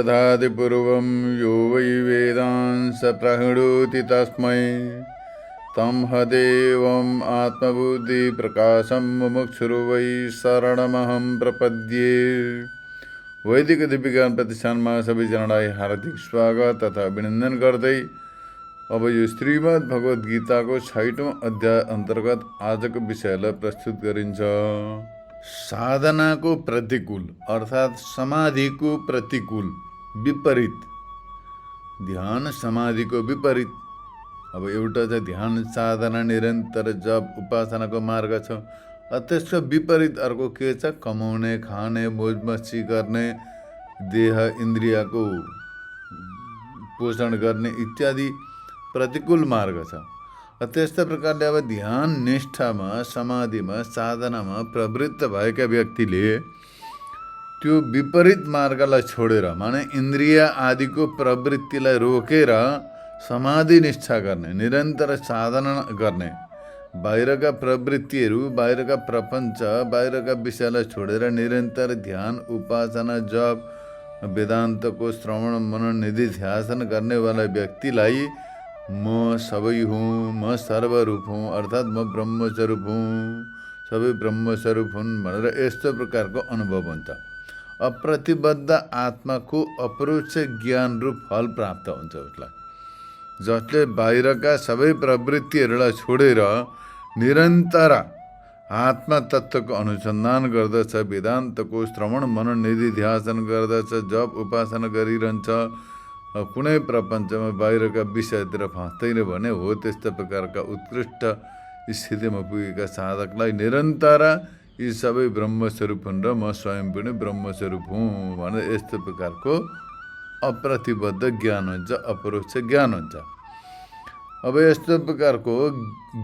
दधाति पूर्वं यो वै वेदांस प्रहिणोति तस्मै तं हदेवम् आत्मबुद्धिप्रकाशं मुमुक्षुर् वै शरणमहं प्रपद्ये। वैदिक दिव्यज्ञान प्रतिष्ठानमा सबैजनालाई हार्दिक स्वागत तथा अभिनन्दन गर्दै अब यो श्रीमद् भगवत गीताको 6औं अध्याय अन्तर्गत आजको विषयलाई प्रस्तुत गरिन्छ। साधनाको प्रतिकूल अर्थात् समाधिको प्रतिकूल विपरीत, ध्यान समाधिको विपरीत। अब एउटा चाहिँ ध्यान साधना निरन्तर जप उपासनाको मार्ग छ, त्यसको विपरीत अर्को के छ? कमाउने, खाने, मोजमस्ती गर्ने, देह इन्द्रियको पोषण गर्ने इत्यादि प्रतिकूल मार्ग छ। त्यस्तै प्रकारले अब ध्यान निष्ठामा, समाधिमा, साधनामा प्रवृत्त भएका व्यक्तिले त्यो विपरीत मार्गलाई छोडेर, माने इन्द्रिय आदिको प्रवृत्तिलाई रोकेर समाधि निष्ठा गर्ने, निरन्तर साधना गर्ने, बाहिरका प्रवृत्तिहरू, बाहिरका प्रपञ्च, बाहिरका विषयलाई छोडेर निरन्तर ध्यान, उपासना, जप, वेदान्तको श्रवण, मनन, निधिध्यासन गर्नेवाला व्यक्तिलाई म सबै हुँ, म सर्वरूप हुँ, अर्थात् म ब्रह्मस्वरूप हुँ, सबै ब्रह्मस्वरूप हुन् भनेर यस्तो प्रकारको अनुभव हुन्छ। अप्रतिबद्ध आत्माको अपरोक्ष ज्ञान रूप फल प्राप्त हुन्छ उसलाई, जसले बाहिरका सबै प्रवृत्तिहरूलाई छोडेर निरन्तर आत्मा तत्त्वको अनुसन्धान गर्दछ, वेदान्तको श्रवण मनन निधिध्यासन गर्दछ, जप उपासना गरिरहन्छ, कुनै प्रपञ्चमा बाहिरका विषयतिर फस्दैन भने हो त्यस्तो प्रकारका उत्कृष्ट स्थितिमा पुगेका साधकलाई निरन्तर यी सबै ब्रह्मस्वरूप हुन् र म स्वयं पनि ब्रह्मस्वरूप हुँ भनेर यस्तो प्रकारको अप्रतिबद्ध ज्ञान हुन्छ, अपरोक्ष ज्ञान हुन्छ। अब यस्तो प्रकारको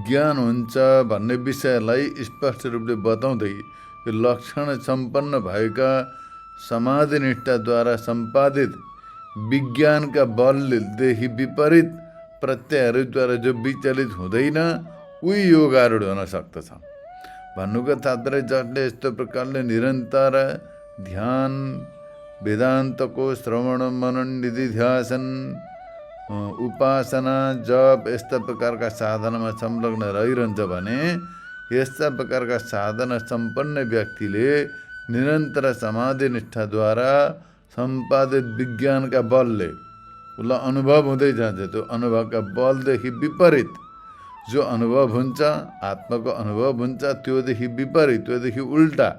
ज्ञान हुन्छ भन्ने विषयलाई स्पष्ट रूपले बताउँदै यो लक्षण सम्पन्न भएका समाधि निष्ठाद्वारा सम्पादित विज्ञानका बलदेखि विपरीत प्रत्ययहरूद्वारा जो विचलित हुँदैन उही योगारूढ हुन सक्दछ भन्नुको तात्पर्य। जसले यस्तो प्रकारले निरन्तर ध्यान, वेदान्तको श्रवण मनन निधिध्यासन, उपासना, जप यस्ता प्रकारका साधनामा संलग्न रहिरहन्छ भने यस्ता प्रकारका साधना सम्पन्न व्यक्तिले निरन्तर समाधि निष्ठाद्वारा सम्पादित विज्ञानका बलले उसलाई अनुभव हुँदै जान्छ। त्यो अनुभवका बलदेखि विपरीत जो अनुभव हुन्छ, आत्माको अनुभव हुन्छ, त्योदेखि विपरीत, त्योदेखि उल्टा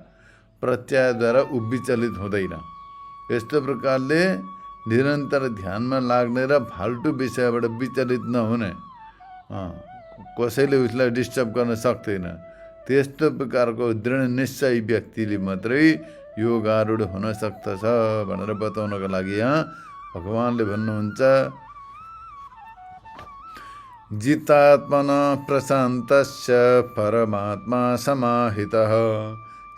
प्रत्ययद्वारा ऊ विचलित हुँदैन। यस्तो प्रकारले निरन्तर ध्यानमा लाग्ने र फाल्टु विषयबाट विचलित नहुने, कसैले उसलाई डिस्टर्ब गर्न सक्दैन, त्यस्तो प्रकारको दृढ निश्चयी व्यक्तिले मात्रै योगारूढ हुन सक्दछ भनेर बताउनको लागि यहाँ भगवानले भन्नुहुन्छ, जितात्मना प्रशान्तस्य परमात्मा समाहितः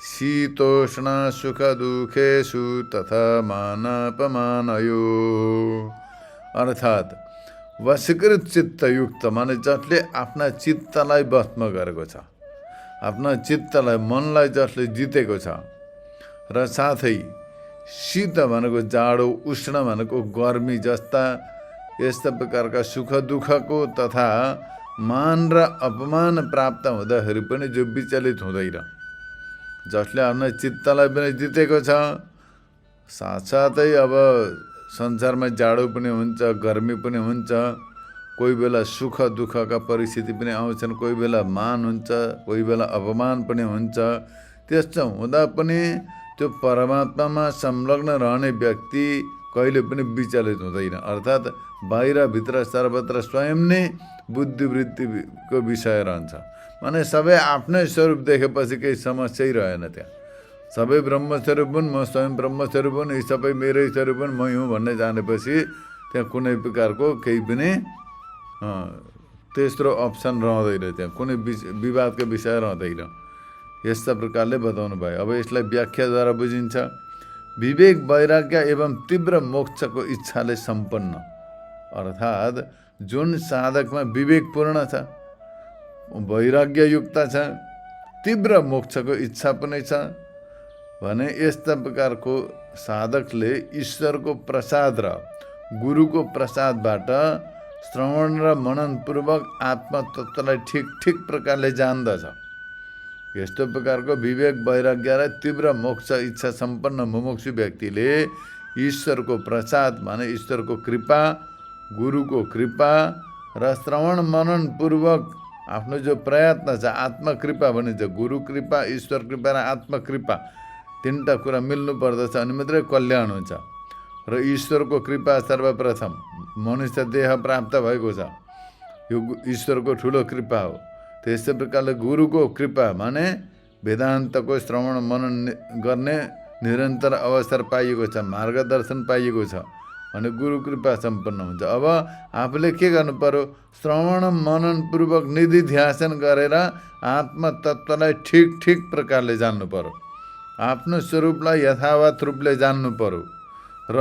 शीतोष्ण सुख दुखेषु तथा मानापमानयो। अर्थात् वशीकृत चित्तयुक्त माने जसले आफ्ना चित्तलाई वशमा गरेको छ, आफ्ना चित्तलाई, मनलाई जसले जितेको छ, र साथै शीत भनेको जाडो, उष्ण भनेको गर्मी जस्ता यस्ता प्रकारका सुख दुःखको तथा मान र अपमान प्राप्त हुँदाखेरि पनि जो विचलित हुँदैन, जसले आफ्ना चित्तलाई पनि जितेको छ, साथसाथै अब संसारमा जाडो पनि हुन्छ, गर्मी पनि हुन्छ, कोही बेला सुख दुःखका परिस्थिति पनि आउँछन्, कोही बेला मान हुन्छ, कोही बेला अपमान पनि हुन्छ। त्यस्तो हुँदा पनि त्यो परमात्मामा संलग्न रहने व्यक्ति कहिले पनि विचलित हुँदैन। अर्थात् बाहिर भित्र सर्वत्र स्वयं नै बुद्धिवृत्तिको विषय रहन्छ। माने सबै आफ्नै स्वरूप देखेपछि केही समस्यै रहेन। त्यहाँ सबै ब्रह्मस्वरूप हुन्, म स्वयं ब्रह्मस्वरूप हुन्, यी सबै मेरै स्वरूप हुन्, मै हुँ भन्ने जानेपछि त्यहाँ कुनै प्रकारको केही पनि तेस्रो अप्सन रहँदैन, त्यहाँ कुनै विवादको विषय रहँदैन। यस्ता प्रकारले बताउनु भयो। अब यसलाई व्याख्याद्वारा बुझिन्छ, विवेक वैराग्य एवं तीव्र मोक्षको इच्छाले सम्पन्न, अर्थात् जुन साधकमा विवेकपूर्ण छ, वैराग्ययुक्त छ, तीव्र मोक्षको इच्छा पनि छ भने यस्ता प्रकारको साधकले ईश्वरको प्रसाद र गुरुको प्रसादबाट श्रवण र मननपूर्वक आत्मतत्त्वलाई ठिक प्रकारले जान्दछ। यस्तो प्रकारको विवेक वैराग्य र तीव्र मोक्ष इच्छा सम्पन्न मुमुक्षु व्यक्तिले ईश्वरको प्रसाद माने ईश्वरको कृपा, गुरुको कृपा र श्रवण मनन पूर्वक आफ्नो जो प्रयत्न छ, आत्मकृपा भनिन्छ। गुरु कृपा, ईश्वर कृपा र आत्मकृपा तीनटा कुरा मिल्नु पर्दछ अनि मात्रै कल्याण हुन्छ। र ईश्वरको कृपा सर्वप्रथम मनुष्य देह प्राप्त भएको छ, यो ईश्वरको ठुलो कृपा हो। त्यस्तै प्रकारले गुरुको कृपा माने वेदान्तको श्रवण मनन गर्ने निरन्तर अवसर पाइएको छ, मार्गदर्शन पाइएको छ अनि गुरु कृपा सम्पन्न हुन्छ। अब आफूले के गर्नु पर्यो? श्रवण मनन पूर्वक निधि ध्यासन गरेर आत्मतत्त्वलाई ठिक प्रकारले जान्नु पर्यो, आफ्नो स्वरूपलाई यथावत रूपले जान्नु पर्यो र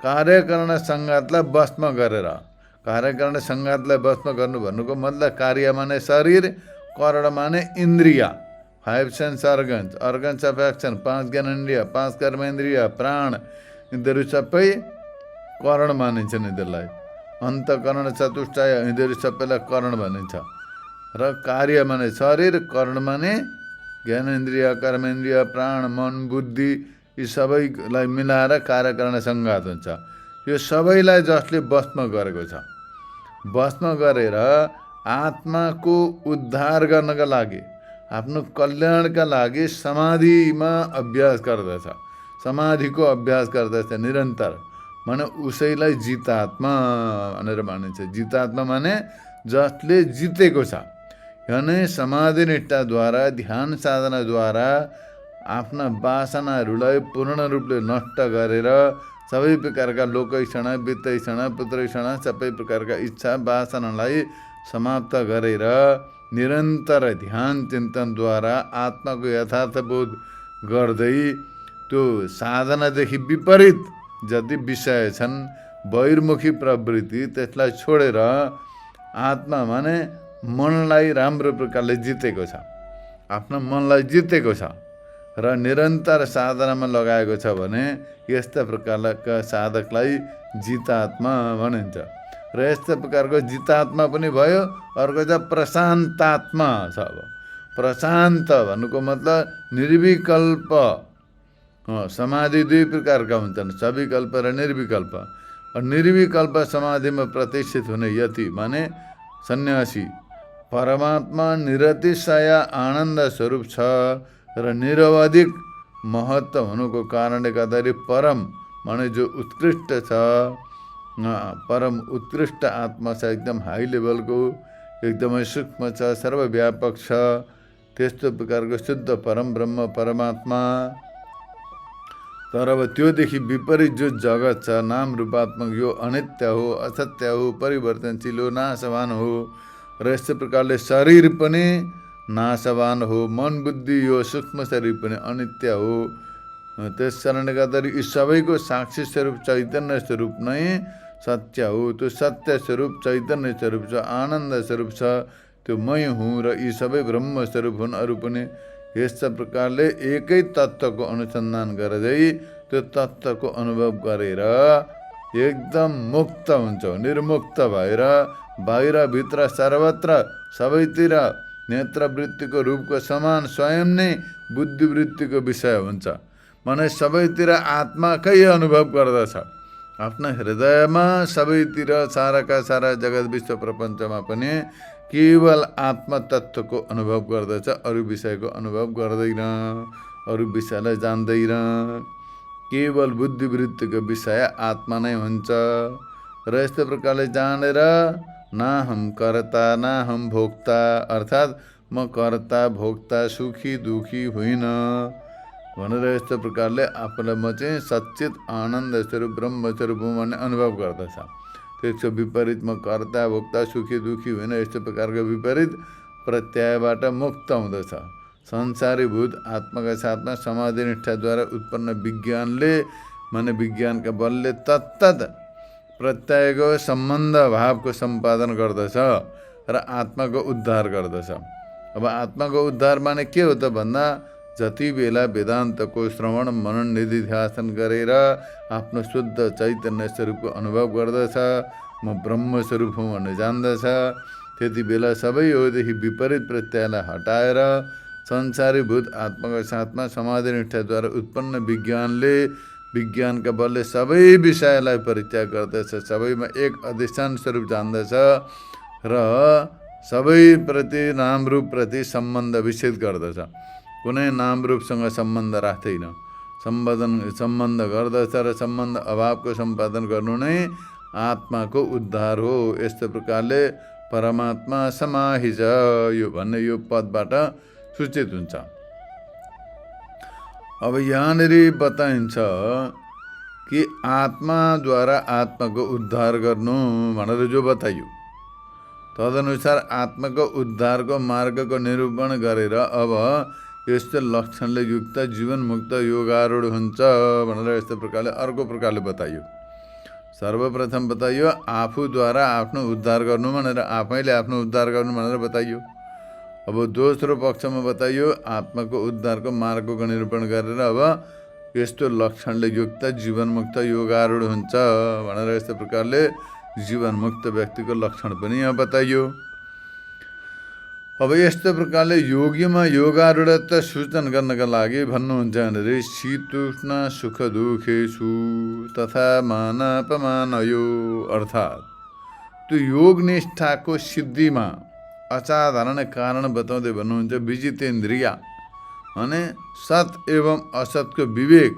कार्यकरण सङ्घातलाई भस्म गरेर, कार्यकरण सङ्घातलाई भस्म गर्नु भन्नुको मतलब कार्य माने शरीर, करण माने इन्द्रिय, 5 सेन्स अर्गन्स अफ एक्सन, 5 ज्ञानेन्द्रिय, 5 कर्मेन्द्रिय, प्राण, यिनीहरू सबै करण मानिन्छन्। यिनीहरूलाई अन्तकरण चतुष्टय, यिनीहरू सबैलाई करण भनिन्छ। र कार्य माने शरीर, करण माने ज्ञानेन्द्रिय, कर्मेन्द्रिय, प्राण, मन, बुद्धि, यी सबैलाई मिलाएर कार्यकरण सङ्घात हुन्छ। यो सबैलाई जसले भस्म गरेको छ, भस्म गरेर आत्माको उद्धार गर्नका लागि, आफ्नो कल्याणका लागि समाधिमा अभ्यास गर्दछ, समाधिको अभ्यास गर्दछ निरन्तर। माने उसैलाई जितात्मा भनेर मानिन्छ। जितात्मा माने जसले जितेको छ, यानी समाधि निष्ठाद्वारा, ध्यान साधनाद्वारा आफ्ना वासनाहरूलाई पूर्ण रूपले नष्ट गरेर सबै प्रकारका लोकैषण, वित्तैषण, पुत्रैषण, सबै प्रकारका इच्छा वासनालाई समाप्त गरेर निरन्तर ध्यान चिन्तनद्वारा आत्माको यथार्थबोध गर्दै त्यो साधनादेखि विपरीत जति विषय छन्, बहिर्मुखी प्रवृत्ति, त्यसलाई छोडेर आत्मा माने मनलाई राम्रो प्रकारले जितेको छ, आफ्नो मनलाई जितेको छ र निरन्तर साधनामा लगाएको छ भने यस्ता प्रकारका साधकलाई जितात्मा भनिन्छ। र यस्तो प्रकारको जितात्मा पनि भयो। अर्को छ प्रशान्तात्मा छ। अब प्रशान्त भन्नुको मतलब निर्विकल्प। समाधि दुई प्रकारका हुन्छन्, सविकल्प र निर्विकल्प। निर्विकल्प समाधिमा प्रतिष्ठित हुने यति माने सन्यासी परमात्मा निरतिशय आनन्द स्वरूप छ र निरवधिक महत्त्व हुनुको कारणले गर्दाखेरि परम माने जो उत्कृष्ट छ, परम उत्कृष्ट आत्मा छ, एकदम हाई लेभलको, एकदमै सूक्ष्म छ, सर्वव्यापक छ। त्यस्तो प्रकारको शुद्ध परम ब्रह्म परमात्मा। तर अब त्योदेखि विपरीत जो जगत छ, नाम रूपात्मक, यो अनित्य हो, असत्य हो, परिवर्तनशील हो, नाशवान हो। र यस्तो प्रकारले शरीर पनि नाशवान हो, मन बुद्धि यो सूक्ष्म शरीर पनि अनित्य हो। त्यस कारणले गर्दाखेरि यी सबैको साक्षी स्वरूप चैतन्य स्वरूप नै सत्य हो। त्यो सत्य स्वरूप चैतन्य स्वरूप छ, आनन्द स्वरूप छ, त्यो मै हुँ र यी सबै ब्रह्म स्वरूप हुन्। अरू पनि यस्ता प्रकारले एकै तत्त्वको अनुसन्धान गर्दै त्यो तत्त्वको अनुभव गरेर एकदम मुक्त हुन्छ, निर्मुक्त भएर बाहिर भित्र सर्वत्र सबैतिर नेत्रवृत्तिको रूपको समान स्वयं नै बुद्धिवृत्तिको विषय हुन्छ। माने सबैतिर आत्माकै अनुभव गर्दछ। आफ्ना हृदयमा सबैतिर साराका सारा जगत विश्व प्रपञ्चमा पनि केवल आत्मतत्त्वको अनुभव गर्दछ, अरू विषयको अनुभव गर्दैन, अरू विषयलाई जान्दैन। केवल बुद्धिवृत्तिको विषय आत्मा नै हुन्छ। र यस्तो प्रकारले जानेर ना हम कर्ता ना हम भोक्ता, अर्थात् म कर्ता भोक्ता सुखी दुखी होइन भनेर यस्तो प्रकारले आफूलाई म चाहिँ सच्चित आनन्द स्वरूप ब्रह्म स्वरूप हुँ भन्ने अनुभव गर्दछ। त्यसको विपरीत म कर्ता भोक्ता सुखी दुखी होइन, यस्तो प्रकारको विपरीत प्रत्ययबाट मुक्त हुँदछ। संसारीभूत आत्माका साथमा समाधि निष्ठाद्वारा उत्पन्न विज्ञानले माने विज्ञानका बलले तत्तत प्रत्ययको सम्बन्ध भावको सम्पादन गर्दछ र आत्माको उद्धार गर्दछ। अब आत्माको उद्धार माने के हो त भन्दा जति बेला वेदान्तको श्रवण मनन निधिध्यासन गरेर आफ्नो शुद्ध चैतन्य स्वरूपको अनुभव गर्दछ, म ब्रह्म स्वरूप हुँ भन्ने जान्दछ, त्यति बेला सबै योदेखि विपरीत प्रत्ययलाई हटाएर संसारीभूत आत्माको साथमा समाधि निष्ठाद्वारा उत्पन्न विज्ञानका बलले सबै विषयलाई परित्याग गर्दछ, सबैमा एक अधिष्ठान स्वरूप जान्दछ र सबै प्रति नाम रूप प्रति सम्बन्ध विच्छेद गर्दछ। कुनै नाम रूपसँग सम्बन्ध राख्दैन, सम्बन्ध गर्दछ र सम्बन्ध अभावको सम्पादन गर्नु नै आत्माको उद्धार हो। यस्तो प्रकारले परमात्मा समाहिज यो भन्ने यो पदबाट सूचित हुन्छ। अब यहाँनिर बताइन्छ कि आत्माद्वारा आत्माको उद्धार गर्नु भनेर जो बताइयो, तदनुसार आत्माको उद्धारको मार्गको निरूपण गरेर अब यस्तो लक्षणले युक्त जीवन मुक्त योगारूढ हुन्छ भनेर यस्तो प्रकारले अर्को प्रकारले बताइयो। सर्वप्रथम बताइयो आफूद्वारा आफ्नो उद्धार गर्नु भनेर, आफैले आफ्नो उद्धार गर्नु भनेर बताइयो। अब दोस्रो पक्षमा बताइयो आत्माको उद्धारको मार्गको निरूपण गरेर अब यस्तो लक्षणले युक्त जीवनमुक्त योगारूढ हुन्छ भनेर यस्तो प्रकारले जीवनमुक्त व्यक्तिको लक्षण पनि यहाँ बताइयो। अब यस्तो प्रकारले योगीमा योगारूढत्व सूचन गर्नका लागि भन्नुहुन्छ भनेर शीतोष्ण सुख दुखेषु तथा मानापमानयो, अर्थात् त्यो योग निष्ठाको सिद्धिमा असाधारण कारण बताउँदै भन्नुहुन्छ विजितेन्द्रिय भने सत एवं असतको विवेक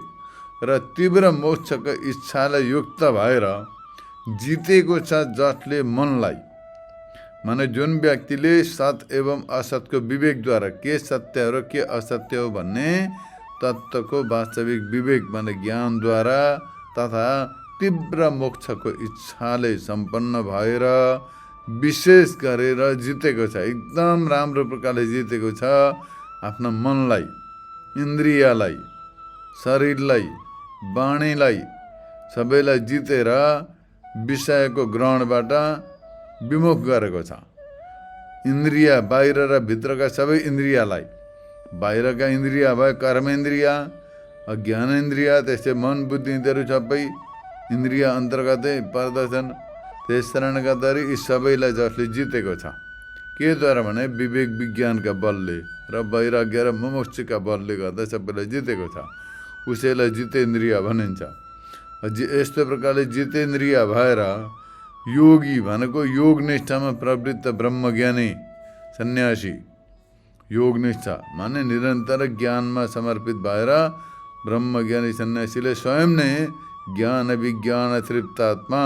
र तीव्र मोक्षको इच्छालाई युक्त भएर जितेको छ, जसले मनलाई माने जुन व्यक्तिले सत एवं असतको विवेकद्वारा के सत्य हो र के असत्य हो भन्ने तत्त्वको वास्तविक विवेक माने ज्ञानद्वारा तथा तीव्र मोक्षको इच्छाले सम्पन्न भएर विशेष गरेर जितेको छ, एकदम राम्रो प्रकारले जितेको छ आफ्नो मनलाई, इन्द्रियलाई, शरीरलाई, वाणीलाई सबैलाई जितेर विषयको ग्रहणबाट विमुख गरेको छ। इन्द्रिय बाहिर र भित्रका सबै इन्द्रियलाई, बाहिरका इन्द्रिय भयो कर्मेन्द्रिय, ज्ञानेन्द्रिय, त्यस्तै मन बुद्धि इन्द्रियहरू सबै इन्द्रिय अन्तर्गतै पर्दछन्। त्यस कारणले गर्दाखेरि यी सबैलाई जसले जितेको छ केद्वारा भने विवेक विज्ञानका बलले र वैराग्य र मुमुक्षुका बलले गर्दा सबैलाई जितेको छ, उसैलाई जितेन्द्रिय भनिन्छ। यस्तो प्रकारले जितेन्द्रिय भएर योगी भनेको योग निष्ठामा प्रवृत्त ब्रह्मज्ञानी सन्यासी, योग निष्ठा माने निरन्तर ज्ञानमा समर्पित भएर ब्रह्मज्ञानी सन्यासीले स्वयं नै ज्ञान विज्ञान तृप्तात्मा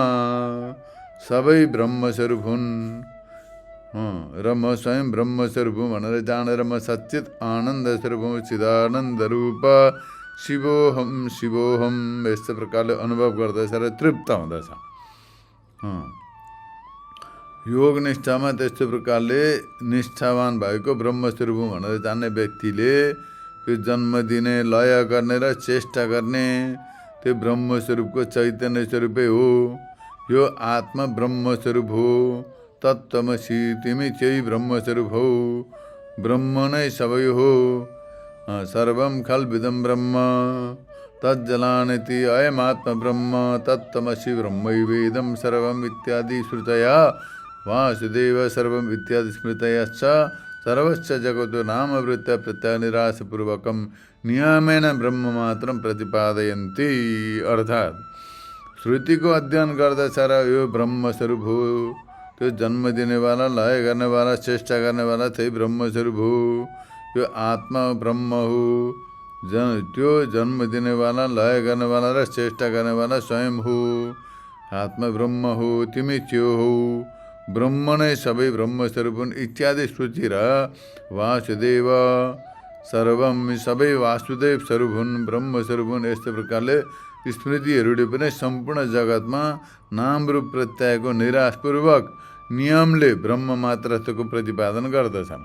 सबै ब्रह्मस्वरूप हुन् र म स्वयं ब्रह्मस्वरूप हुँ भनेर जानेर म सच्चित आनन्द स्वरूप हुँ, चिदानन्द रूप शिवोहम शिवोहम यस्तो प्रकारले अनुभव गर्दछ र तृप्त हुँदछ। योग निष्ठामा त्यस्तो प्रकारले निष्ठावान भएको ब्रह्मस्वरूप हुँ भनेर जान्ने व्यक्तिले त्यो जन्म दिने, लय गर्ने र चेष्टा गर्ने त्यो ब्रह्मस्वरूपको चैतन्य स्वरूपै हो। यो आत्मा ब्रह्मस्वरूप हो, तत्त्वमसि तिमी चाहिँ ब्रह्मस्वरूप हौ, ब्रह्म नै सबै हो, सर्वं खल्विदं ब्रह्म तज्जलानिति अयमात्मा ब्रह्म तत्त्वमसि ब्रह्मैवेदं सर्वम् इत्यादि श्रुतया वासुदेव सर्वम् इत्यादि स्मृतयश्च सर्वस्य जगतो नामवृत्त प्रत्यानिराशपूर्वकं नियमेन ब्रह्ममात्रं प्रतिपादयन्ति, अर्थात् श्रुतिको अध्ययन गर्दछ र यो ब्रह्मस्वरूप हो, त्यो जन्म दिनेवाला, लय गर्नेवाला, चेष्टा गर्नेवाला त्यही ब्रह्मस्वरूप हो। यो आत्मा ब्रह्म हो, त्यो जन्म दिनेवाला, लय गर्नेवाला र चेष्टा गर्नेवाला स्वयं हो, आत्मा ब्रह्म हो, तिमी त्यो हो, ब्रह्म नै सबै ब्रह्मस्वरूप हुन् इत्यादि श्रुति र वासुदेव सर्वम सबै वासुदेव स्वरूप हुन्, ब्रह्मस्वरूप हुन् यस्तो प्रकारले स्मृतिहरूले पनि सम्पूर्ण जगतमा नाम रूप प्रत्ययको निराशपूर्वक नियमले ब्रह्म मात्रत्वको प्रतिपादन गर्दछन्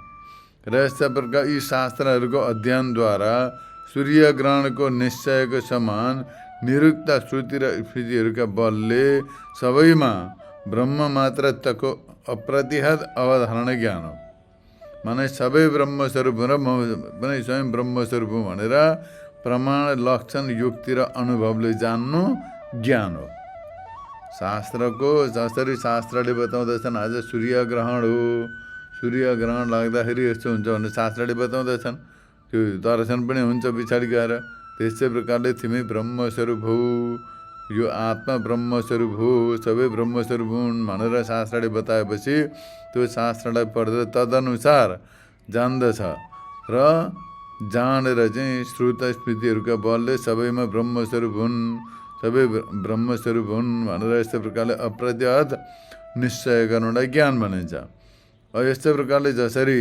र यस्ता प्रकार यी शास्त्रहरूको अध्ययनद्वारा सूर्य ग्रहणको निश्चयको समान निरुक्त श्रुति र स्मृतिहरूका बलले सबैमा ब्रह्म मात्रत्वको अप्रतिहत अवधारणा ज्ञान हो। माने सबै ब्रह्मस्वरूप र म पनि स्वयं ब्रह्मस्वरूप हुँ भनेर प्रमाण, लक्षण, युक्ति र अनुभवले जान्नु ज्ञान हो। शास्त्रको जसरी शास्त्रले बताउँदछन् आज सूर्यग्रहण हो, सूर्यग्रहण लाग्दाखेरि यस्तो हुन्छ भनेर शास्त्रले बताउँदछन्, त्यो दर्शन पनि हुन्छ पछाडि गएर। त्यस्तै प्रकारले तिमी ब्रह्मस्वरूप हो, यो आत्मा ब्रह्मस्वरूप हो, सबै ब्रह्मस्वरूप हुन् भनेर शास्त्रले बताएपछि त्यो शास्त्रलाई पढेर तदनुसार जान्दछ र जानेर चाहिँ श्रुत स्मृतिहरूका बलले सबैमा ब्रह्मस्वरूप हुन्, सबै ब्रह्मस्वरूप हुन् भनेर यस्तो प्रकारले अप्रत्याहत निश्चय गर्नुलाई ज्ञान भनिन्छ। यस्तै प्रकारले जसरी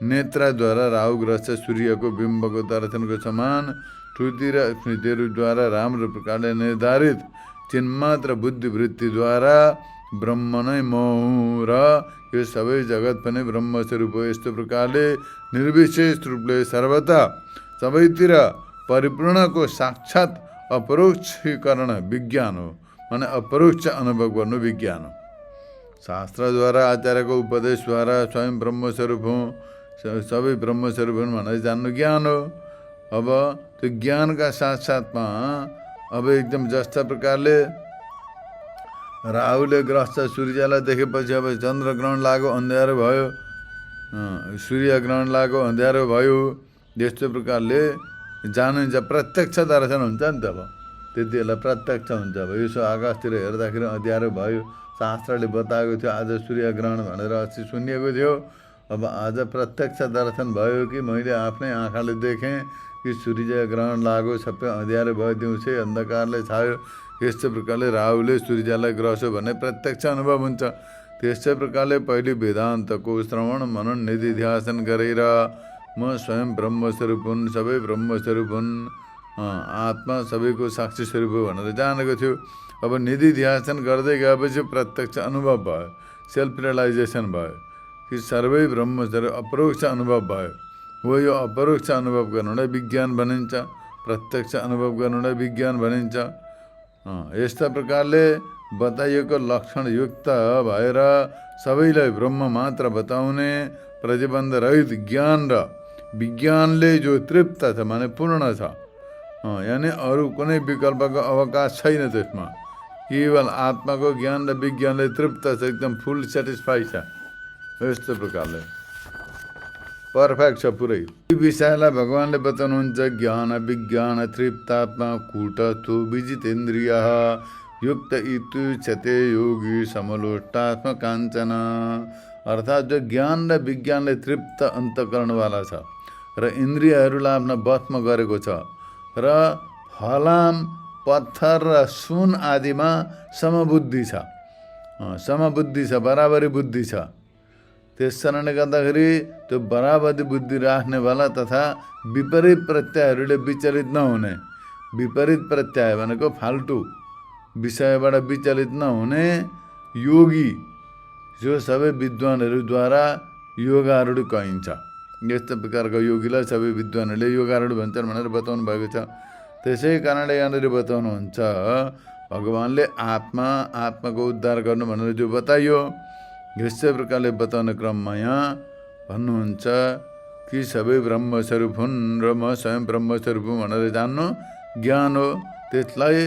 नेत्रद्वारा राहुग्रस्त सूर्यको बिम्बको दर्शनको समान श्रुति र स्मृतिहरूद्वारा राम्रो प्रकारले निर्धारित चिन्मात्र बुद्धिवृत्तिद्वारा ब्रह्म नै म हुँ र यो सबै जगत पनि ब्रह्मस्वरूप हो, यस्तो प्रकारले निर्विशेष रूपले सर्वथा सबैतिर परिपूर्णको साक्षात अपरोक्षीकरण विज्ञान हो। माने अपरोक्ष अनुभव गर्नु विज्ञान हो। शास्त्रद्वारा आचार्यको उपदेशद्वारा स्वयं ब्रह्मस्वरूप हुँ, सबै ब्रह्मस्वरूप हुन् भनेर जान्नु ज्ञान हो। अब त्यो ज्ञानका साथसाथमा अब एकदम जस्ता प्रकारले राहुले ग्रस्त सूर्यलाई देखेपछि अब चन्द्रग्रहण लाग्यो, अँध्यारो भयो, सूर्यग्रहण लाग्यो, अँध्यारो भयो, यस्तो प्रकारले जानिन्छ। प्रत्यक्ष दर्शन हुन्छ नि त। अब त्यति बेला प्रत्यक्ष हुन्छ। अब यसो आकाशतिर हेर्दाखेरि अँध्यारो भयो, शास्त्रले बताएको थियो आज सूर्यग्रहण भनेर अस्ति सुनिएको थियो। अब आज प्रत्यक्ष दर्शन भयो कि मैले आफ्नै आँखाले देखेँ कि सूर्यग्रहण लाग्यो, सबै अँध्यारो भयो, दिउँसै अन्धकारले छायो, यस्तो प्रकारले राहुले सूर्यलाई ग्रस्यो भन्ने प्रत्यक्ष अनुभव हुन्छ। त्यस्तै प्रकारले पहिले वेदान्तको श्रवण मनन निधिध्यासन गरेर म स्वयं ब्रह्मस्वरूप हुन्, सबै ब्रह्मस्वरूप हुन्, आत्मा सबैको साक्षी स्वरूप हो भनेर जानेको थियो। अब निधिध्यासन गर्दै गएपछि प्रत्यक्ष अनुभव भयो, सेल्फ रियलाइजेसन भयो कि सर्वै ब्रह्मस्वरूप अपरोक्ष अनुभव भयो। हो यो अपरोक्ष अनुभव गर्नुलाई विज्ञान भनिन्छ, प्रत्यक्ष अनुभव गर्नुलाई विज्ञान भनिन्छ। यस्ता प्रकारले बताइएको लक्षणयुक्त भएर सबैलाई ब्रह्म मात्र बताउने प्रतिबन्ध रहित ज्ञान र विज्ञानले जो तृप्त छ माने पूर्ण छ, यानि अरू कुनै विकल्पको अवकाश छैन त्यसमा। केवल आत्माको ज्ञान र विज्ञानले तृप्त छ, एकदम फुल सेटिस्फाई छ। यस्तो प्रकारले पर्फेक्ट छ पुरै। यो विषयलाई भगवानले बताउनुहुन्छ ज्ञान विज्ञान तृप्तात्मा कूटस्थो विजितेन्द्रिय युक्त इत्युच्यते योगी समलोष्टात्म काञ्चन। अर्थात् जो ज्ञान र विज्ञानले तृप्त अन्तकरणवाला छ र इन्द्रियहरूलाई आफ्नो वशमा गरेको छ र फलाम पत्थर र सुन आदिमा समबुद्धि छ, समबुद्धि छ, बराबरी बुद्धि छ। त्यस कारणले गर्दाखेरि त्यो बराबरी बुद्धि राख्नेवाला तथा विपरीत प्रत्ययहरूले विचलित नहुने, विपरीत प्रत्यय भनेको फाल्टु विषयबाट विचलित नहुने योगी जो सबै विद्वानहरूद्वारा योगारूढ कहिन्छ। यस्तो प्रकारको योगीलाई सबै विद्वानहरूले योगारूढ भन्छन् भनेर बताउनु भएको छ। त्यसै कारणले यहाँनिर बताउनुहुन्छ भगवानले आत्माको उद्धार गर्नु भनेर जो बताइयो, यस्तै प्रकारले बताउने क्रममा यहाँ भन्नुहुन्छ कि सबै ब्रह्मस्वरूप हुन् र म स्वयं ब्रह्मस्वरूप हुँ भनेर जान्नु ज्ञान हो। त्यसलाई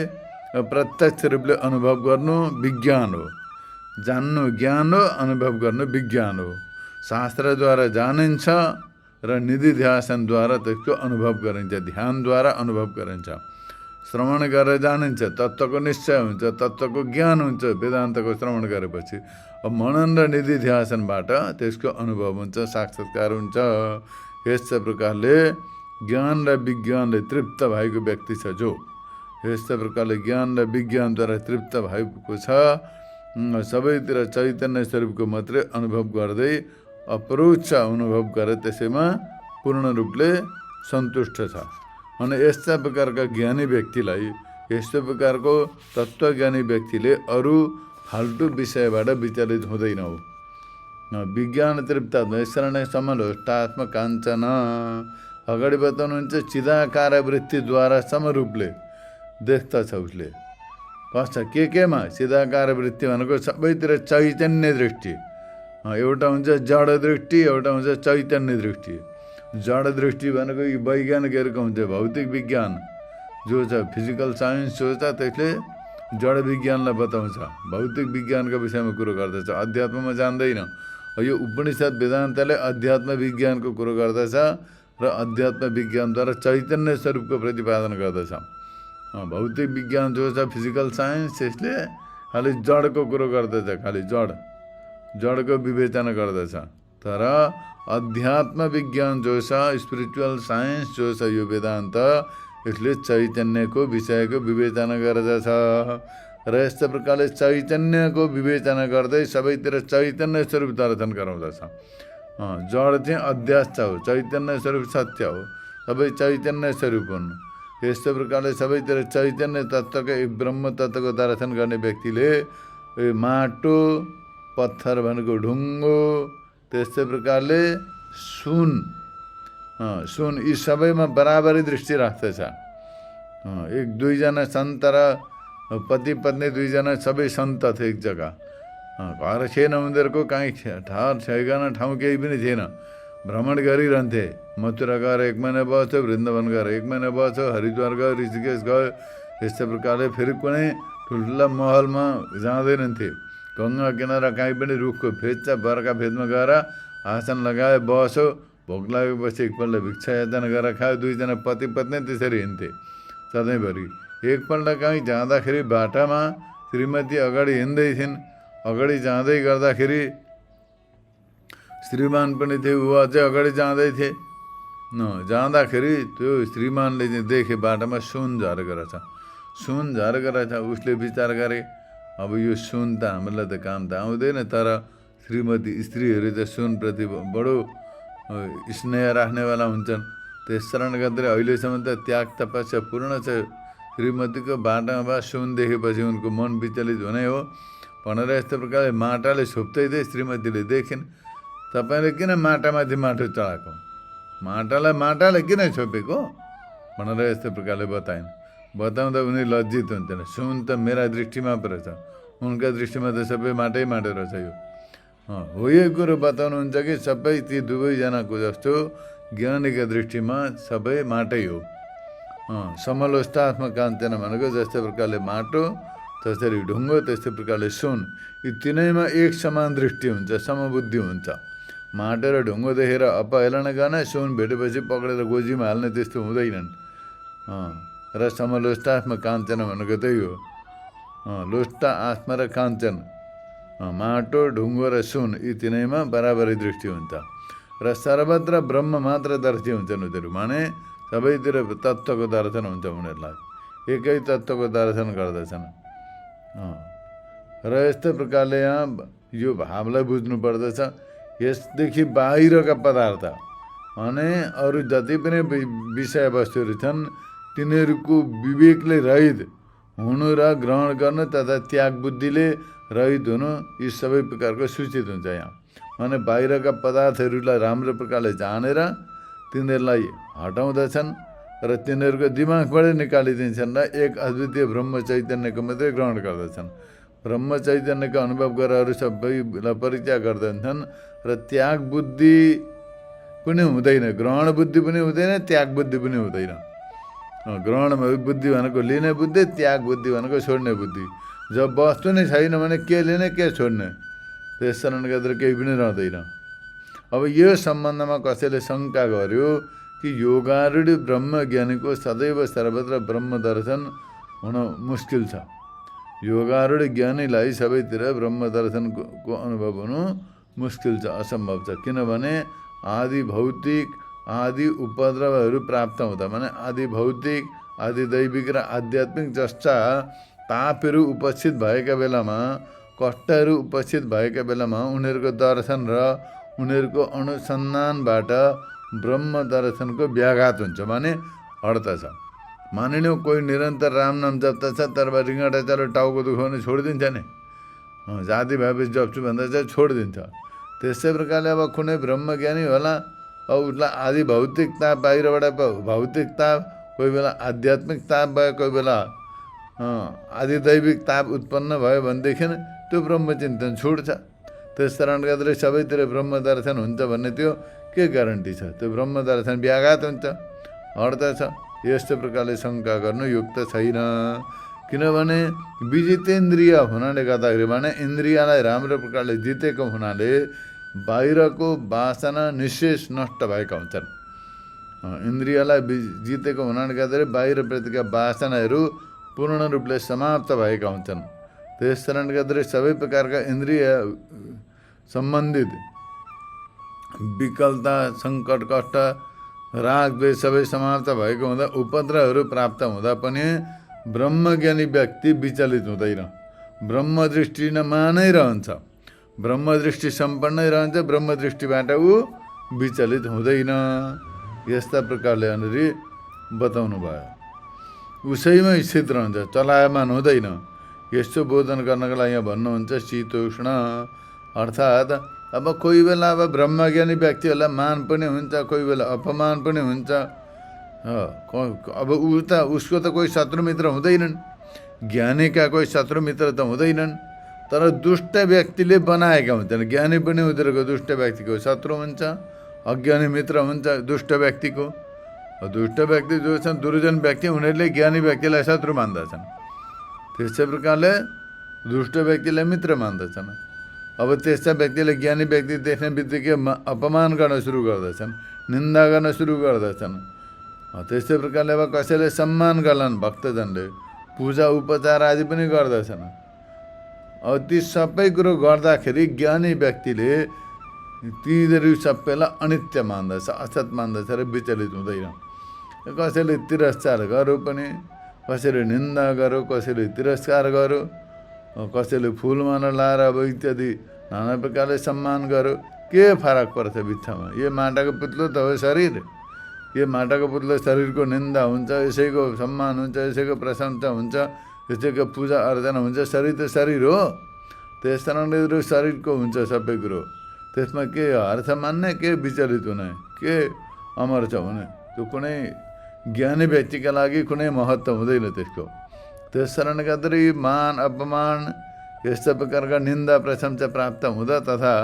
प्रत्यक्ष रूपले अनुभव गर्नु विज्ञान हो। जान्नु ज्ञान हो, अनुभव गर्नु विज्ञान हो। शास्त्रद्वारा जानिन्छ र निधिध्यासनद्वारा त्यसको अनुभव गरिन्छ, ध्यानद्वारा अनुभव गरिन्छ। श्रवण गरेर जानिन्छ, तत्त्वको निश्चय हुन्छ, तत्त्वको ज्ञान हुन्छ वेदान्तको श्रवण गरेपछि। अब मनन र निधिध्यासनबाट त्यसको अनुभव हुन्छ, साक्षात्कार हुन्छ। यस्तै प्रकारले ज्ञान र विज्ञानले तृप्त भएको व्यक्ति छ जो, यस्तै प्रकारले ज्ञान र विज्ञानद्वारा तृप्त भएको छ, सबैतिर चैतन्य स्वरूपको मात्रै अनुभव गर्दै अपरोक्ष अनुभव गरे त्यसैमा पूर्ण रूपले सन्तुष्ट छ। अनि यस्ता प्रकारका ज्ञानी व्यक्तिलाई, यस्तो प्रकारको तत्त्वज्ञानी व्यक्तिले अरू फाल्टु विषयबाट विचलित हुँदैन हो। विज्ञान तृप्त यसरी समलोष्टात्म काञ्चन। अगाडि बताउनुहुन्छ चिदाकार वृत्तिद्वारा समरूपले देख्दछ उसले। कस्ता केमा चिदाकार वृत्ति भनेको सबैतिर चैतन्य दृष्टि, एउटा हुन्छ जड दृष्टि, एउटा हुन्छ चैतन्य दृष्टि। जड दृष्टि भनेको यी वैज्ञानिकहरूको हुन्छ, भौतिक विज्ञान जो छ, फिजिकल साइन्स जो छ त्यसले जड विज्ञानलाई बताउँछ, भौतिक विज्ञानका विषयमा कुरो गर्दछ, अध्यात्ममा जान्दैन। यो उपनिषद वेदान्तले अध्यात्म विज्ञानको कुरो गर्दछ र अध्यात्म विज्ञानद्वारा चैतन्य स्वरूपको प्रतिपादन गर्दछ। भौतिक विज्ञान जो छ, फिजिकल साइन्स, त्यसले खालि जडको कुरो गर्दछ, खालि जडको विवेचना गर्दछ। तर अध्यात्म विज्ञान जो छ, स्पिरिचुअल साइन्स जो छ, यो वेदान्त, यसले चैतन्यको विषयको विवेचना गर्दछ र यस्तो प्रकारले चैतन्यको विवेचना गर्दै सबैतिर चैतन्य स्वरूप दर्शन गराउँदछ। जड चाहिँ अध्यास हो, चैतन्य स्वरूप सत्य हो, सबै चैतन्य स्वरूप हुन्। यस्तो प्रकारले सबैतिर चैतन्य तत्त्वको, ब्रह्म तत्त्वको दर्शन गर्ने व्यक्तिले माटो, पत्थर भनेको ढुङ्गो, त्यस्तै प्रकारले सुन यी सबैमा बराबरी दृष्टि राख्दछ। एक दुईजना सन्त र पति पत्नी दुईजना सबै सन्त थिए एक जग्गा। घर थिएन उनीहरूको, कहीँ ठहर ठेगाना ठाउँ केही पनि थिएन। भ्रमण गरिरहन्थे। मथुरा गएर 1 महिना बस्यो, वृन्दावन गएर 1 महिना बस्यो, हरिद्वार गयो, ऋषिकेश गयो। यस्तै प्रकारले फेरि कुनै ठुल्ठुला महलमा जाँदैनथे। गङ्गा किनारा कहीँ पनि रुखको फेदमा, बर्खा फेदमा गएर आसन लगायो, बस्यो, भोक लागेपछि एकपल्ट भिक्षा याचना गरेर खायो। दुईजना पति पत्नी त्यसरी हिँड्थे सधैँभरि। एकपल्ट कहीँ जाँदाखेरि बाटामा श्रीमती अगाडि हिँड्दै थिइन्। अगाडि जाँदै गर्दाखेरि श्रीमान पनि थिए, ऊ अझै अगाडि जाँदै थिए। जाँदाखेरि त्यो श्रीमानले चाहिँ देखे बाटामा सुन झरेको रहेछ। सुन झरेको रहेछ। उसले विचार गरे, अब यो सुन त हामीलाई त काम त आउँदैन, तर श्रीमती स्त्रीहरू त सुनप्रति बडो स्नेह राख्नेवाला हुन्छन्। त्यस कारणले गर्दा अहिलेसम्म त त्याग तपस्या पूर्ण छ। श्रीमतीको बाटामा सुन देखेपछि उनको मन विचलित हुने हो भनेर यस्तो प्रकारले माटाले छोप्दै थिए। श्रीमतीले देखिन्, तपाईँले किन माटामाथि माटो चढाएको, माटाले किन छोपेको भनेर यस्तो प्रकारले बताइन्। बताउँदा उनी लज्जित हुन्थेन। सुन त मेरा दृष्टिमा पो रहेछ, उनका दृष्टिमा त सबै माटै रहेछ। यो हो, यो कुरो बताउनुहुन्छ कि सबै ती दुवैजनाको जस्तो ज्ञानीका दृष्टिमा सबै माटै हो। समलोष्टात्म काञ्चन भनेको जस्तै प्रकारले माटो, त्यसरी ढुङ्गो, त्यस्तै प्रकारले सुन, यी तिनैमा एक समान दृष्टि हुन्छ, समबुद्धि हुन्छ। माटो र ढुङ्गो देखेर अपहेलना गर्ने, सुन भेटेपछि पक्रेर गोजीमा हाल्ने त्यस्तो हुँदैनन्। र समलोष्टात्म काञ्चन भनेको त्यही हो। लोष्ट, आत्मा र काञ्चन, माटो, ढुङ्गो र सुन, यी तिनैमा बराबरी दृष्टि हुन्छ। र सर्वत्र ब्रह्म मात्र दर्शी हुन्छन् उनीहरू। माने सबैतिर तत्त्वको दर्शन हुन्छ उनीहरूलाई, एकै तत्त्वको दर्शन गर्दछन्। र यस्तो प्रकारले यहाँ यो भावलाई बुझ्नु पर्दछ। यसदेखि बाहिरका पदार्थ भने अरू जति पनि विषयवस्तुहरू छन्, तिनीहरूको विवेकले रहित हुनु र ग्रहण गर्नु तथा त्याग बुद्धिले रहित हुनु, यी सबै प्रकारको सूचित हुन्छ यहाँ। माने बाहिरका पदार्थहरूलाई राम्रो प्रकारले जानेर तिनीहरूलाई हटाउँदछन् र तिनीहरूको दिमागबाटै निकालिदिन्छन् र एक अद्वितीय ब्रह्म चैतन्यको मात्रै ग्रहण गर्दछन्। ब्रह्म चैतन्यको अनुभव गरेर अरू सबैलाई परित्याग गर्दछन् र त्याग बुद्धि पनि हुँदैन, ग्रहण बुद्धि पनि हुँदैन, त्याग बुद्धि पनि हुँदैन। ग्रहण बुद्धि भनेको लिने बुद्धि, त्याग बुद्धि भनेको छोड्ने बुद्धि। जब वस्तु नै छैन भने के लिने के छोड्ने, त्यस कारणले गर्दा केही पनि रहँदैन। अब यो सम्बन्धमा कसैले शङ्का गर्यो कि योगारूढ ब्रह्मज्ञानीको सदैव सर्वत्र ब्रह्म दर्शन हुन मुस्किल छ। योगारूढ ज्ञानीलाई सबैतिर ब्रह्म दर्शनको अनुभव हुनु मुस्किल छ, असम्भव छ। किनभने आदि भौतिक, आदि उपद्रवहरू प्राप्त हुँदा, माने आदि भौतिक, आदि दैविक र आध्यात्मिक जस्ता पापहरू उपस्थित भएका बेलामा, कष्टहरू उपस्थित भएका बेलामा उनीहरूको दर्शन र उनीहरूको अनुसन्धानबाट ब्रह्म दर्शनको व्याघात हुन्छ, माने हड्दछ। मानिलिउँ कोही निरन्तर राम नाम जप्दछ, तर रिङ्गटा चालो टाउको दुखाउने छोडिदिन्छ नि, जाति भएपछि जप्छु भन्दा चाहिँ छोडिदिन्छ। त्यसै प्रकारले अब कुनै ब्रह्मज्ञानी होला, अब उसलाई आदि भौतिक ताप, बाहिरबाट भौतिक ताप, कोही बेला आध्यात्मिक ताप भयो, कोही बेला आदि दैविक ताप उत्पन्न भयो भनेदेखि त्यो ब्रह्मचिन्तन छुट्छ। त्यस कारणले गर्दाखेरि सबैतिर ब्रह्म दर्शन हुन्छ भन्ने त्यो के ग्यारेन्टी छ? त्यो ब्रह्म दर्शन व्याघात हुन्छ, हट्दछ। यस्तो प्रकारले शङ्का गर्नु युक्त छैन। किनभने विजितेन्द्रिय हुनाले गर्दाखेरि भने इन्द्रियलाई राम्रो प्रकारले जितेको हुनाले बाहिरको वासना निशेष नष्ट भएका हुन्छन्। इन्द्रियलाई जितेको हुनाले गर्दाखेरि बाहिरप्रतिका वासनाहरू पूर्ण रूपले समाप्त भएका हुन्छन्। त्यस कारणले गर्दाखेरि सबै प्रकारका इन्द्रिय सम्बन्धित विकलता, सङ्कट, कष्ट, राग, द्वेष सबै समाप्त भएको हुँदा उपद्रवहरू प्राप्त हुँदा पनि ब्रह्मज्ञानी व्यक्ति विचलित हुँदैन, ब्रह्मदृष्टिमा नै रहन्छ, ब्रह्मदृष्टि सम्पन्नै रहन्छ, ब्रह्मदृष्टिबाट ऊ विचलित हुँदैन। यस्ता प्रकारले यहाँनिर बताउनु भयो। उसैमा स्थित रहन्छ, चलायमान हुँदैन। यस्तो बोधन गर्नको लागि यहाँ भन्नुहुन्छ शीतोष्ण, अर्थात् अब कोही बेला अब ब्रह्मज्ञानी व्यक्तिहरूलाई मान पनि हुन्छ, कोही बेला अपमान पनि हुन्छ। अब उसको त कोही शत्रु मित्र हुँदैनन्, ज्ञानीका कोही शत्रु मित्र त हुँदैनन्, तर दुष्ट व्यक्तिले बनाएका हुन्छन्। ज्ञानी पनि उनीहरूको दुष्ट व्यक्तिको शत्रु हुन्छ, अज्ञानी मित्र हुन्छ दुष्ट व्यक्तिको। दुष्ट व्यक्ति जो छन्, दुर्जन व्यक्ति, उनीहरूले ज्ञानी व्यक्तिलाई शत्रु मान्दछन्। त्यस्तै प्रकारले दुष्ट व्यक्तिलाई मित्र मान्दछन्। अब त्यस्ता व्यक्तिले ज्ञानी व्यक्ति देख्ने बित्तिकै अपमान गर्न सुरु गर्दछन्, निन्दा गर्न सुरु गर्दछन्। त्यस्तै प्रकारले अब कसैले सम्मान गर्लान्, भक्तजनले पूजा उपचार आदि पनि गर्दछन्। अब ती सबै कुरो गर्दाखेरि ज्ञानी व्यक्तिले तिनीहरू सबैलाई अनित्य मान्दछ, असत मान्दछ र विचलित हुँदैन। कसैले तिरस्कार गरौँ पनि, कसैले निन्दा गरौँ, कसैले तिरस्कार गरौँ, कसैले फुलमाला लाएर अब इत्यादि नाना प्रकारले सम्मान गरौँ, के फरक पर्छ बित्थामा? यो माटाको पुत्लो त हो शरीर। यो माटाको पुत्लो शरीरको निन्दा हुन्छ, यसैको सम्मान हुन्छ, यसैको प्रशंसा हुन्छ, यसैको पूजा अर्चना हुन्छ। शरीर त शरीर हो, त्यस कारणले शरीरको हुन्छ सबै कुरो। त्यसमा के अर्थ मान्ने, के विचलित हुने, के अमर्थ हुने, त्यो कुनै ज्ञानी व्यक्तिका लागि कुनै महत्त्व हुँदैन त्यसको। त्यस कारणले गर्दाखेरि मान अपमान यस्ता प्रकारका निन्दा प्रशंसा प्राप्त हुँदा तथा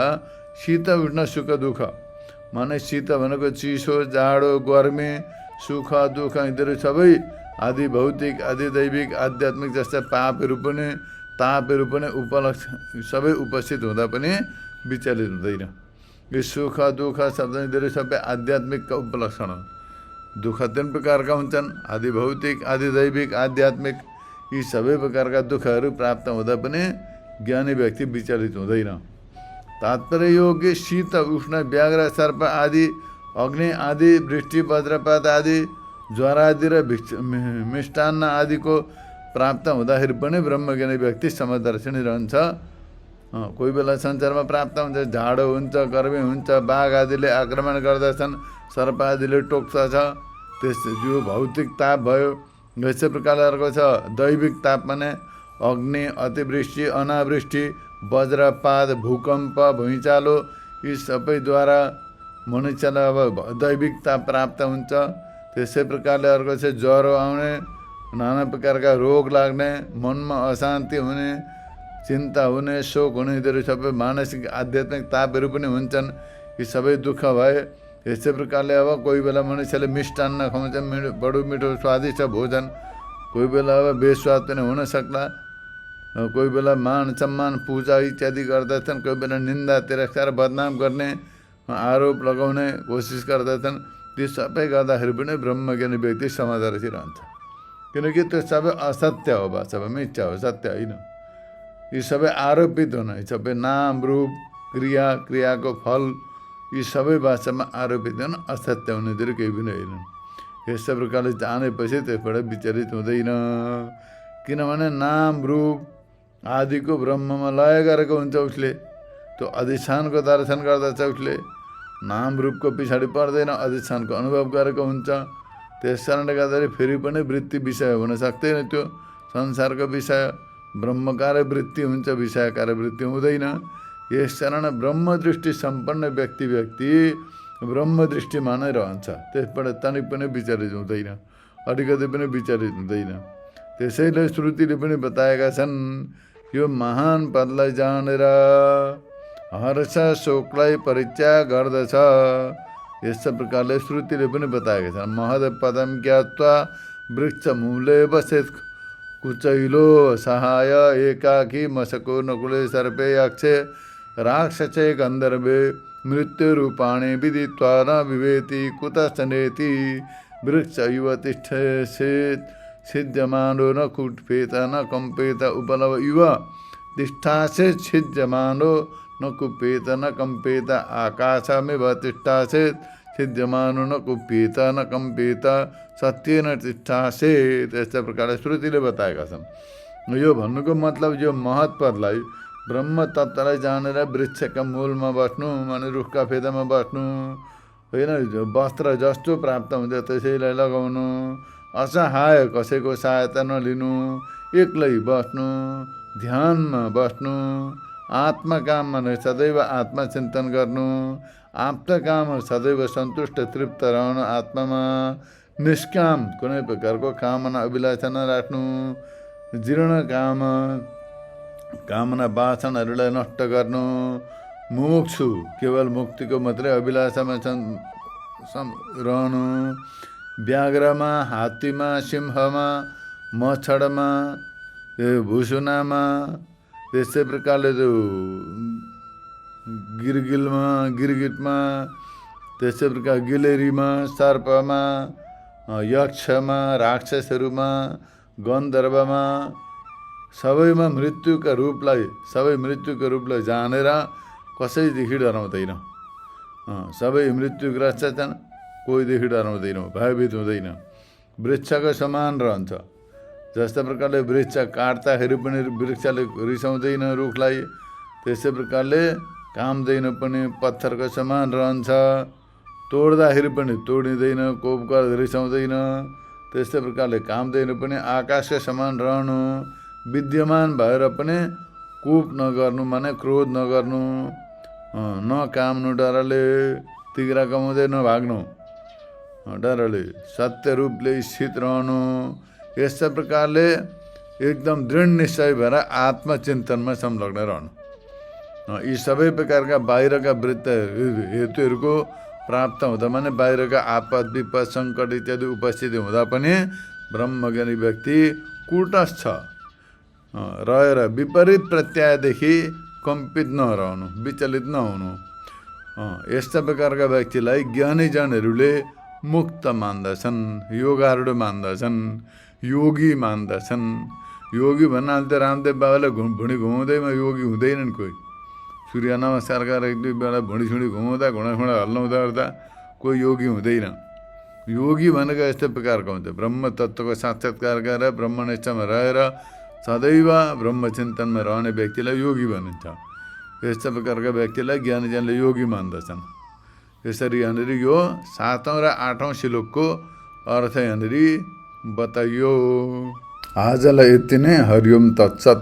शीत उष्ण सुख दुःख, माने शीत भनेको चिसो, जाडो, गर्मी, सुख दुःख यिनीहरू सबै आदि भौतिक, आदि दैविक, आध्यात्मिक जस्ता तापहरू पनि सबै उपस्थित हुँदा पनि विचलित हुँदैन। यो सुख दुःख शब्द यिनीहरू सबै आध्यात्मिकका उपलक्षण हो। दुःख तीन प्रकारका हुन्छन्, आदि भौतिक, आदि दैविक, आध्यात्मिक। यी सबै प्रकारका दुःखहरू प्राप्त हुँदा पनि ज्ञानी व्यक्ति विचलित हुँदैन। तात्पर्य यो कि शीत उष्ण व्याघ्र सर्प आदि, अग्नि आदि, वृष्टि वज्रपात आदि, ज्वरो आदि र मिष्टान्न आदिको प्राप्त हुँदाखेरि पनि ब्रह्मज्ञानी व्यक्ति समदर्शिनी रहन्छ। कोही बेला संसारमा प्राप्त हुन्छ, झाडो हुन्छ, गर्मी हुन्छ, बाघ आदिले आक्रमण गर्दछन्, सर्प आदिले टोक्छ छ, त्यस जो भौतिक ताप भयो। यस्तै प्रकारले अर्को छ दैविक ताप, माने अग्नि, अतिवृष्टि, अनावृष्टि, वज्रपात, भूकम्प, भुइँचालो, यी सबैद्वारा मनुष्यलाई अब दैविक ताप प्राप्त हुन्छ। त्यसै प्रकारले अर्को छ ज्वरो आउने, नाना प्रकारका रोग लाग्ने, मनमा अशान्ति हुने, चिन्ता हुने, शोक हुने, यिनीहरू सबै मानसिक आध्यात्मिक तापहरू पनि हुन्छन्। यी सबै दुःख भए। यस्तै प्रकारले अब कोही बेला मनुष्यले मिष्टान्न खुवाउँछ, बडो मिठो स्वादिष्ट भोजन, कोही बेला अब बेस्वाद पनि हुन सक्ला, कोही बेला मान सम्मान पूजा इत्यादि गर्दछन्, कोही बेला निन्दा तिरस्कार बदनाम गर्ने, आरोप लगाउने कोसिस गर्दछन्। ती सबै गर्दाखेरि पनि ब्रह्मज्ञानी व्यक्ति समदर्शी रहन्छ, किनकि त्यो सबै असत्य हो, वास्तवमा मिथ्या हो, सत्य होइन। यी सबै आरोपित हुन, यी सबै नाम रूप क्रिया, क्रियाको फल, यी सबै वास्तवमा आरोपित हुन, असत्य हुनेतिर केही पनि होइनन्। यस्तो प्रकारले जानेपछि त्यसबाट विचलित हुँदैन। किनभने नाम रूप आदिको ब्रह्ममा लय गरेको हुन्छ उसले, त्यो अधिष्ठानको दर्शन गर्दछ उसले। नाम रूपको पछाडि पर्दैन, अधिष्ठानको अनुभव गरेको हुन्छ। त्यस कारणले गर्दाखेरि फेरि पनि वृत्ति विषय हुन सक्दैन, त्यो संसारको विषय। ब्रह्मकार वृत्ति हुन्छ, विषयकार वृत्ति हुँदैन। यस कारण ब्रह्मदृष्टि सम्पन्न व्यक्ति ब्रह्मदृष्टिमा नै रहन्छ, त्यसबाट तनिक पनि विचलित हुँदैन, अलिकति पनि विचलित हुँदैन। त्यसैले श्रुतिले पनि बताएका छन्, यो महान पदलाई जानेर हर्ष शोकलाई परित्याग गर्दछ। यस प्रकारले श्रुतिले पनि बताएका छन्। महद पदम ज्ञात्वा वृक्ष मूले बसेत कुचैलो सहाय एकाकी मशको नकुले सर्पे यक्षे राक्षसे गन्धर्वे मृत्यु रूपाणे विदित्वा न विवेति कुतश्च नेति वृक्ष इव तिष्ठेत् छिद्यमानो न कुपेत न कम्पेत उपलव इव तिष्ठासेत् छिद्यमानो न कुपेत न कम्पेत आकाशमेव तिष्ठासेत् छिद्यमानो न कुपेत न कम्पेत सत्येन तिष्ठासेत्। यस्ता प्रकारले श्रुतिले बताएका छन्। यो भन्नुको मतलब यो महत पदलाई ब्रह्म तत्त्वलाई जानेर वृक्षका मूलमा बस्नु, माने रुखका फेदामा बस्नु होइन, वस्त्र जस्तो प्राप्त हुन्छ त्यसैलाई लगाउनु, असहाय कसैको सहायता नलिनु, एक्लै बस्नु, ध्यानमा बस्नु, आत्मकाममा नै सदैव आत्मचिन्तन गर्नु, आप्तकाम सदैव सन्तुष्ट तृप्त रहनु आत्मामा, निष्काम कुनै प्रकारको कामना अभिलाषा नराख्नु, जीर्ण कामना वासनाहरूलाई नष्ट गर्नु, मुमुक्षु केवल मुक्तिको मात्रै अभिलाषामा रहनु, व्याघ्रमा, हात्तीमा, सिंहमा, मच्छडमा, भुसुनामा, त्यसै प्रकारले त्यो गिरगिटमा, त्यसै प्रकार गिलेरीमा, सर्पमा, यक्षमा, राक्षसहरूमा, गन्धर्वमा, सबै मृत्युका रूपलाई जानेर कसैदेखि डराउँदैन। सबै मृत्युग्रस्त छन्, कोहीदेखि डराउँदैनौँ, भयभीत हुँदैन, वृक्षको समान रहन्छ। जस्तो प्रकारले वृक्ष काट्दाखेरि पनि वृक्षले रिसाउँदैन रुखलाई, त्यसै प्रकारले काम्दैन पनि पत्थरको समान रहन्छ, तोड्दाखेरि पनि तोडिँदैन, कोप गर्दा रिसाउँदैन, त्यस्तै प्रकारले काम्दैन पनि आकाशका समान रहनु, विद्यमान भएर पनि कोप नगर्नु माने क्रोध नगर्नु, नकाम्नु डरले, तिग्रा कमाउँदै नभाग्नु डरले, सत्य रूपले स्थित रहनु। यस्ता प्रकारले एकदम दृढ निश्चय भएर आत्मचिन्तनमा संलग्न रहनु। यी सबै प्रकारका बाहिरका वृत्त हेतुहरूको प्राप्त हुँदा माने बाहिरका आपद विपद सङ्कट इत्यादि उपस्थिति हुँदा पनि ब्रह्मज्ञानी व्यक्ति कुटस्थ रहेर विपरीत प्रत्ययदेखि कम्पित नरहनु, विचलित नहुनु। यस्ता प्रकारका व्यक्तिलाई ज्ञानीजनहरूले मुक्त मान्दछन्, योगारूढ मान्दछन्, योगी मान्दछन्। योगी भन्नाले त रामदेव बाबाले भुँडी घुमाउँदैमा योगी हुँदैनन् कोही। सूर्य नमस्कार गरेर एक दुई बेला भुँडी घुमाउँदा घुँडा हल्लाउँदा गर्दा कोही योगी हुँदैन। योगी भनेको यस्तो प्रकारको हुन्छ, ब्रह्म तत्त्वको साक्षात्कार गरेर ब्रह्मनिष्ठमा रहेर सदैव ब्रह्मचिन्तनमा रहने व्यक्तिलाई योगी भनिन्छ। यस्ता प्रकारका व्यक्तिलाई ज्ञानीजनले योगी मान्दछन्। यसरी यहाँनिर यो 7औं र 8औं श्लोकको अर्थ यहाँनिर बताइयो। आजलाई यति नै। हरिओम तत्सत।